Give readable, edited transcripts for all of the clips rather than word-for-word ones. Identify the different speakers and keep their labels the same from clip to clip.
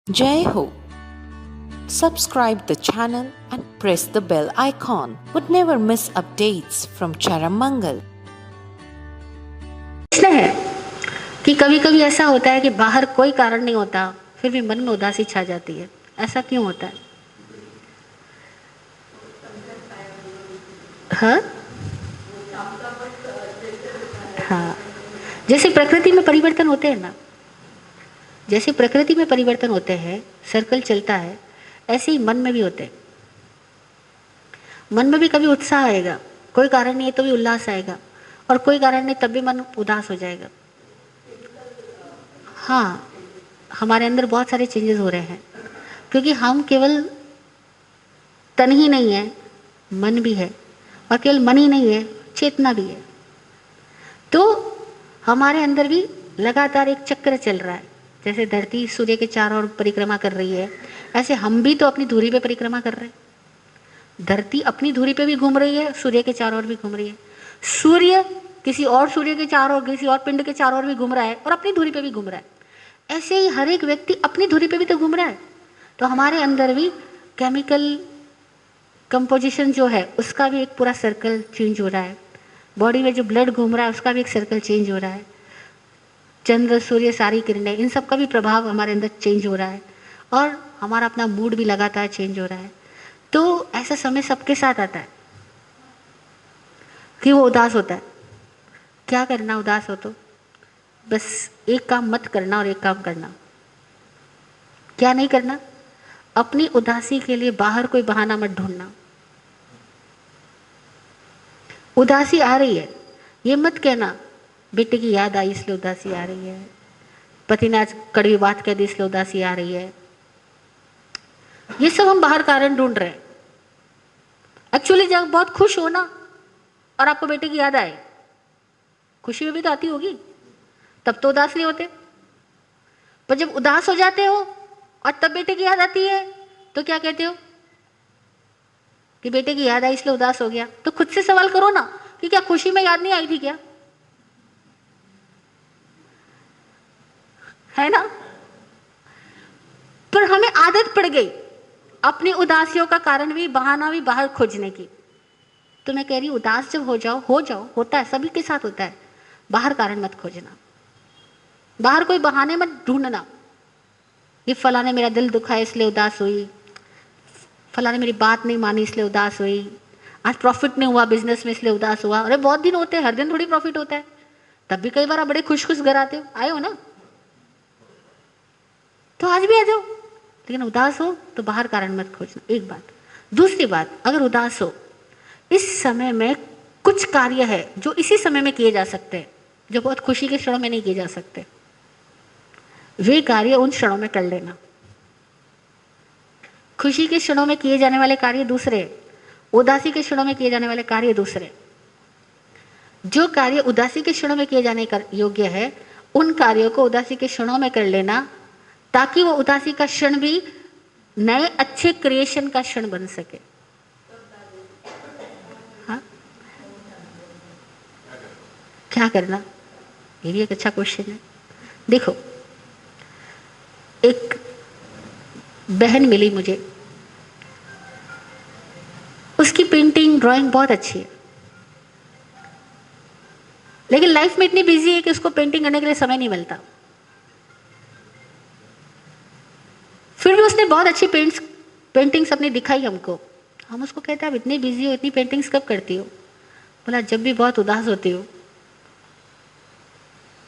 Speaker 1: Jai Ho! Subscribe the channel and press the bell icon. Would never miss updates from Charamangal.
Speaker 2: प्रश्न है कि कभी कभी ऐसा होता है कि बाहर कोई कारण नहीं होता फिर भी मन में उदासी छा जाती है। ऐसा क्यों होता है? हाँ हाँ, जैसे प्रकृति में परिवर्तन होते हैं ना, जैसे प्रकृति में परिवर्तन होते हैं, सर्कल चलता है, ऐसे ही मन में भी होते हैं। मन में भी कभी उत्साह आएगा, कोई कारण नहीं है तो भी उल्लास आएगा, और कोई कारण नहीं तब भी मन उदास हो जाएगा। हाँ, हमारे अंदर बहुत सारे चेंजेस हो रहे हैं, क्योंकि हम केवल तन ही नहीं है, मन भी है, और केवल मन ही नहीं है, चेतना भी है। तो हमारे अंदर भी लगातार एक चक्र चल रहा है। जैसे धरती सूर्य के चारों ओर परिक्रमा कर रही है, ऐसे हम भी तो अपनी धुरी पे परिक्रमा कर रहे हैं। धरती अपनी धुरी पे भी घूम रही है, सूर्य के चारों ओर भी घूम रही है। सूर्य किसी और सूर्य के चारों ओर, किसी और पिंड के चारों ओर भी घूम रहा है और अपनी धुरी पे भी घूम रहा है। ऐसे ही हर एक व्यक्ति अपनी धुरी पे भी तो घूम रहा है। तो हमारे अंदर भी केमिकल कंपोजिशन जो है उसका भी एक पूरा सर्कल चेंज हो रहा है। बॉडी में जो ब्लड घूम रहा है उसका भी एक सर्कल चेंज हो रहा है। चंद्र, सूर्य, सारी किरणें, इन सब का भी प्रभाव हमारे अंदर चेंज हो रहा है, और हमारा अपना मूड भी लगातार चेंज हो रहा है। तो ऐसा समय सबके साथ आता है कि वो उदास होता है। क्या करना उदास हो तो? बस एक काम मत करना और एक काम करना। क्या नहीं करना? अपनी उदासी के लिए बाहर कोई बहाना मत ढूंढना। उदासी आ रही है, ये मत कहना बेटे की याद आई इसलिए उदासी आ रही है, पति ने आज कड़वी बात कह दी इसलिए उदासी आ रही है। ये सब हम बाहर कारण ढूंढ रहे हैं। एक्चुअली जब बहुत खुश हो ना और आपको बेटे की याद आए, खुशी में भी तो आती होगी, तब तो उदास नहीं होते। पर जब उदास हो जाते हो और तब बेटे की याद आती है तो क्या कहते हो कि बेटे की याद आई इसलिए उदास हो गया। तो खुद से सवाल करो ना कि क्या खुशी में याद नहीं आई थी क्या? है ना? पर हमें आदत पड़ गई अपनी उदासियों का कारण भी, बहाना भी बाहर खोजने की। तो मैं कह रही हूं, उदास जब हो जाओ, होता है, सभी के साथ होता है। बाहर कारण मत खोजना, बाहर कोई बहाने मत ढूंढना। ये फला ने मेरा दिल दुखाया इसलिए उदास हुई, फला ने मेरी बात नहीं मानी इसलिए उदास हुई, आज प्रॉफिट नहीं हुआ बिजनेस में इसलिए उदास हुआ। अरे बहुत दिन होते हैं, हर दिन थोड़ी प्रॉफिट होता है। तब भी कई बार आप बड़े खुश खुश घर आते हो, आए हो ना, तो आज भी आ जाओ। लेकिन उदास हो तो बाहर कारण मत खोजना, एक बात। दूसरी बात, अगर उदास हो, इस समय में कुछ कार्य है जो इसी समय में किए जा सकते हैं, जो बहुत खुशी के क्षणों में नहीं किए जा सकते। वे कार्य उन क्षणों में कर लेना। खुशी के क्षणों में किए जाने वाले कार्य दूसरे, उदासी के क्षणों में किए जाने वाले कार्य दूसरे। जो कार्य उदासी के क्षणों में किए जाने का योग्य है, उन कार्यों को उदासी के क्षणों में कर लेना, ताकि वो उदासी का क्षण भी नए अच्छे क्रिएशन का क्षण बन सके। हाँ, क्या करना? ये भी एक अच्छा क्वेश्चन है। देखो, एक बहन मिली मुझे, उसकी पेंटिंग ड्राइंग बहुत अच्छी है, लेकिन लाइफ में इतनी बिजी है कि उसको पेंटिंग करने के लिए समय नहीं मिलता। फिर भी उसने बहुत अच्छी पेंटिंग्स अपनी दिखाई हमको। हम उसको कहते हैं, आप इतनी बिजी हो, इतनी पेंटिंग्स कब करती हो? बोला, जब भी बहुत उदास होती हो,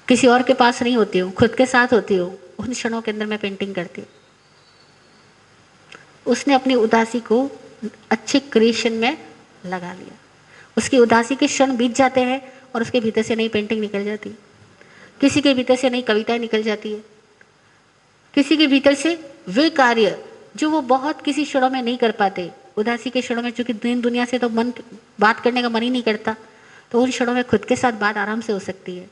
Speaker 2: किसी और के पास नहीं होती हूँ, खुद के साथ होती हूँ, उन क्षणों के अंदर मैं पेंटिंग करती हूँ। उसने अपनी उदासी को अच्छे क्रिएशन में लगा लिया। उसकी उदासी के क्षण बीत जाते हैं और उसके भीतर से नई पेंटिंग निकल जाती है, किसी के भीतर से नई कविताएं निकल जाती है, किसी के भीतर से वे कार्य जो वो बहुत किसी क्षणों में नहीं कर पाते। उदासी के क्षणों में चूंकि दिन दुनिया से तो मन बात करने का मन ही नहीं करता, तो उन क्षणों में खुद के साथ बात आराम से हो सकती है।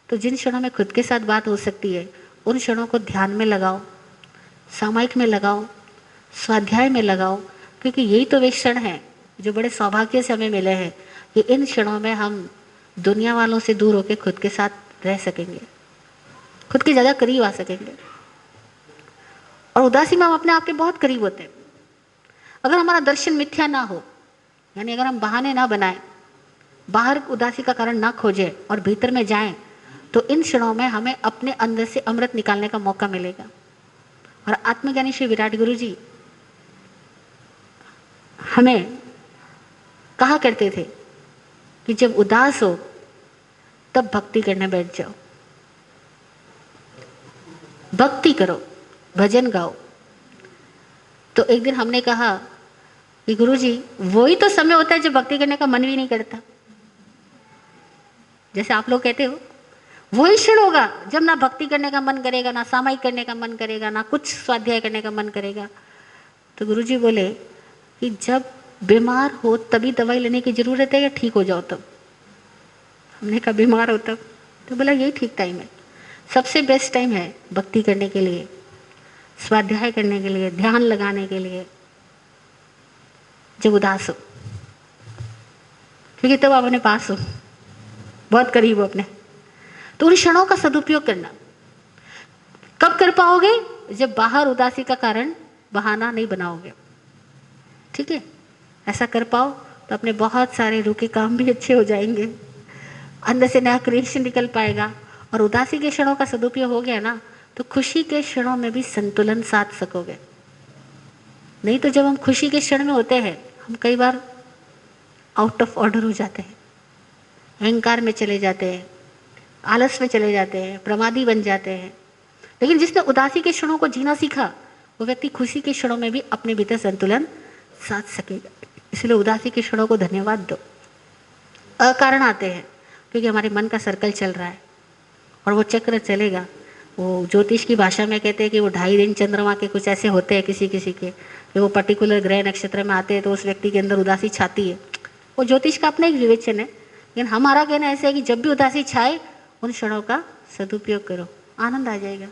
Speaker 2: तो जिन क्षणों में खुद के साथ बात हो सकती है, उन क्षणों को ध्यान में लगाओ, सामायिक में लगाओ, स्वाध्याय में लगाओ, क्योंकि यही तो वे क्षण हैं जो बड़े सौभाग्य से हमें मिले हैं कि इन क्षणों में हम दुनिया वालों से दूर होकर खुद के साथ रह सकेंगे, खुद के ज़्यादा करीब आ सकेंगे। और उदासी में हम अपने आप के बहुत करीब होते हैं। अगर हमारा दर्शन मिथ्या ना हो, यानी अगर हम बहाने ना बनाएं, बाहर उदासी का कारण ना खोजें और भीतर में जाएं, तो इन क्षणों में हमें अपने अंदर से अमृत निकालने का मौका मिलेगा। और आत्मज्ञानी श्री विराट गुरु जी हमें कहा करते थे कि जब उदास हो तब भक्ति करने बैठ जाओ, भक्ति करो, भजन गाओ। तो एक दिन हमने कहा कि गुरुजी वही तो समय होता है जब भक्ति करने का मन भी नहीं करता। जैसे आप लोग कहते हो, वही क्षण होगा जब ना भक्ति करने का मन करेगा, ना सामायिक करने का मन करेगा, ना कुछ स्वाध्याय करने का मन करेगा। तो गुरुजी बोले कि जब बीमार हो तभी दवाई लेने की जरूरत है या ठीक हो जाओ तब? हमने कहा बीमार हो तब। तो बोला यही ठीक टाइम है, सबसे बेस्ट टाइम है भक्ति करने के लिए, स्वाध्याय करने के लिए, ध्यान लगाने के लिए, जब उदास हो, क्योंकि तब आप अपने पास हो, बहुत करीब हो अपने। तो उन क्षणों का सदुपयोग करना। कब कर पाओगे? जब बाहर उदासी का कारण बहाना नहीं बनाओगे। ठीक है, ऐसा कर पाओ तो अपने बहुत सारे रुके काम भी अच्छे हो जाएंगे, अंदर से नया क्रिएशन निकल पाएगा। और उदासी के क्षणों का सदुपयोग हो गया ना, तो खुशी के क्षणों में भी संतुलन साध सकोगे। नहीं तो जब हम खुशी के क्षण में होते हैं, हम कई बार आउट ऑफ ऑर्डर हो जाते हैं, अहंकार में चले जाते हैं, आलस में चले जाते हैं, प्रमादी बन जाते हैं। लेकिन जिसने उदासी के क्षणों को जीना सीखा, वो व्यक्ति खुशी के क्षणों में भी अपने भीतर संतुलन साध सकेगा। इसलिए उदासी के क्षणों को धन्यवाद दो। अकारण आते हैं क्योंकि हमारे मन का सर्कल चल रहा है और वो चक्र चलेगा। वो ज्योतिष की भाषा में कहते हैं कि वो 2.5 दिन चंद्रमा के कुछ ऐसे होते हैं किसी किसी के, कि वो पर्टिकुलर ग्रह नक्षत्र में आते हैं तो उस व्यक्ति के अंदर उदासी छाती है। वो ज्योतिष का अपना एक विवेचन है, लेकिन हमारा कहना ऐसा है कि जब भी उदासी छाए उन क्षणों का सदुपयोग करो, आनंद आ जाएगा।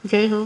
Speaker 2: जय हो।